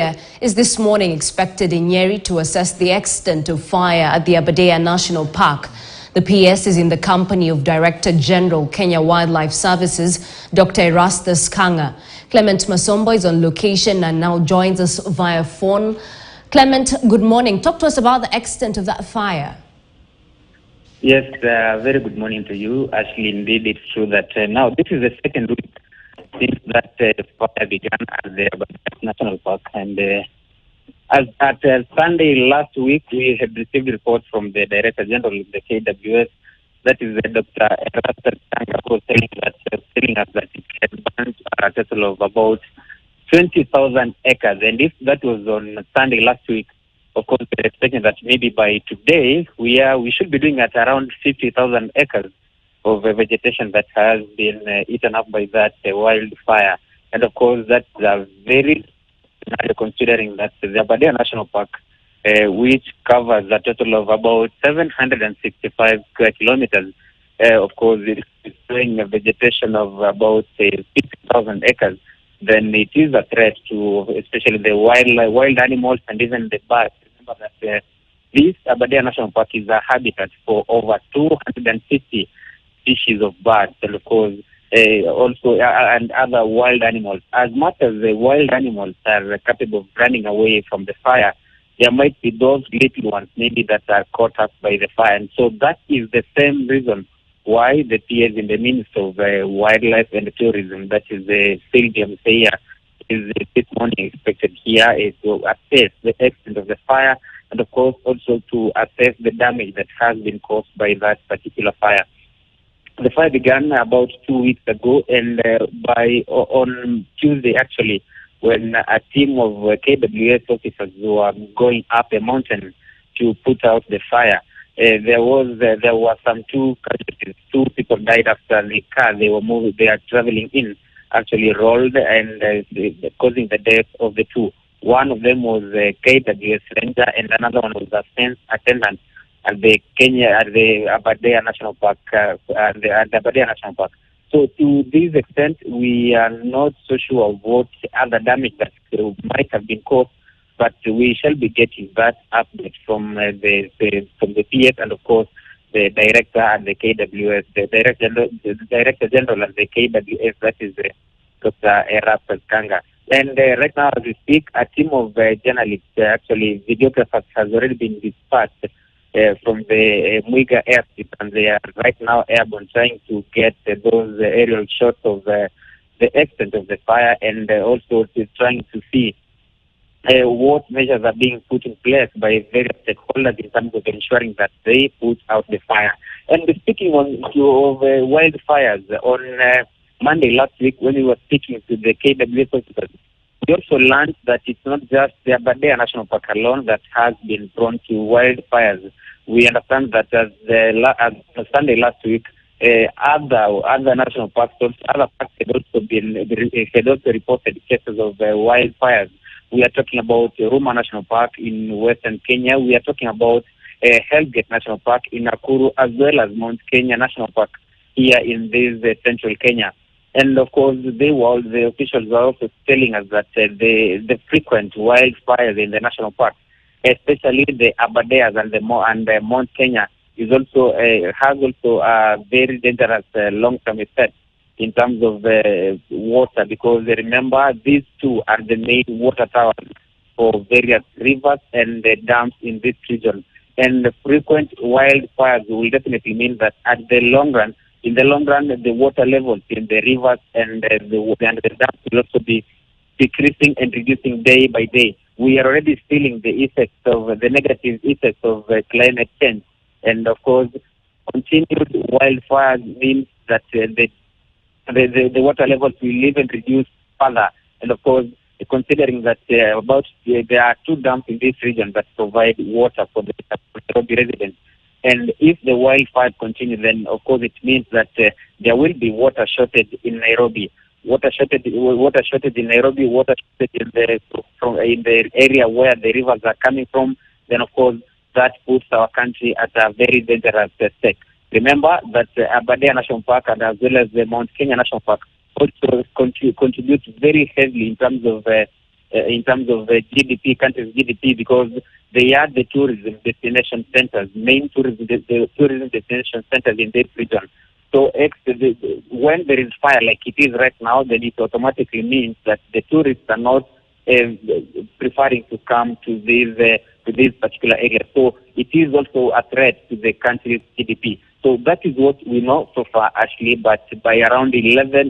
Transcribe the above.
is this morning expected in Nyeri to assess the extent of fire at the Aberdare National Park. The PS is in the company of Director General Kenya Wildlife Services, Dr. Erastus Kanga. Clement Masombo is on location and now joins us via phone. Clement, good morning. Talk to us about the extent of that fire. Yes, very good morning to you. Actually, indeed, it's true that now this is the second week since that fire began at the Aberdare National Park. And as at Sunday last week, we had received reports from the Director General of the KWS, that is Dr. Erastus Kanga, who was telling us that it had burned a total of about 20,000 acres. And if that was on Sunday last week, of course, we're expecting that maybe by today, we should be doing at around 50,000 acres of vegetation that has been eaten up by that wildfire. And of course, that's very scenario considering that the Aberdare National Park, which covers a total of about 765 square kilometers, of course, it is showing a vegetation of about 50,000 acres. Then it is a threat to especially the wild animals and even the birds. Remember that this Aberdare National Park is a habitat for over 250 species of birds, and of course also and other wild animals. As much as the wild animals are capable of running away from the fire, there might be those little ones maybe that are caught up by the fire. And so that is the same reason why the PS in the Ministry of Wildlife and Tourism, that is the Sylvium Seya, is this morning expected here is to assess the extent of the fire and of course also to assess the damage that has been caused by that particular fire. The fire began about 2 weeks ago, and on Tuesday actually, when a team of KWS officers were going up a mountain to put out the fire, there were some two casualties. Two people died after the car they are traveling in actually rolled and causing the death of the two. One of them was a KWS ranger, and another one was a fence attendant at the Aberdare National Park. The Aberdare National Park. So to this extent, we are not so sure of what other damage that might have been caused, but we shall be getting that update from the PS and of course the director and the KWS, the Director General and the KWS, that is Dr. Erastus Kanga. And right now, as we speak, a team of journalists, actually videographers, has already been dispatched from the Muiga airstrip, and they are right now airborne trying to get those aerial shots of the extent of the fire, and also trying to see what measures are being put in place by various stakeholders in terms of ensuring that they put out the fire. And speaking of wildfires, on Monday last week when we were speaking to the KWS officers, we also learned that it's not just the Aberdare National Park alone that has been prone to wildfires. We understand that as Sunday last week, other national parks, other parks had also reported cases of wildfires. We are talking about Ruma National Park in Western Kenya. We are talking about Hellgate National Park in Nakuru, as well as Mount Kenya National Park here in this central Kenya. And of course, the officials were also telling us that the frequent wildfires in the national park, especially the Aberdares and the Mount Kenya, is also has also a very dangerous long-term effect in terms of water, because remember, these two are the main water towers for various rivers and dams in this region. And the frequent wildfires will definitely mean that in the long run, the water levels in the rivers and the dams will also be decreasing and reducing day by day. We are already feeling the effects of the negative effects of climate change. And of course, continued wildfires means that the water levels will even reduce further. And of course, considering that there are two dams in this region that provide water for the Nairobi residents. And if the wildfires continue, then of course it means that there will be water shortage in Nairobi. Water shortage in Nairobi, water shortage in the area where the rivers are coming from. Then of course that puts our country at a very dangerous stake. Remember that Aberdare National Park and as well as the Mount Kenya National Park also contribute very heavily in terms of in terms of GDP, country's GDP, because they are the tourism destination centers, main tourism destination centers in this region. So when there is fire like it is right now, then it automatically means that the tourists are not preferring to come to these particular areas. So it is also a threat to the country's GDP. So that is what we know so far, Ashley, but by around 11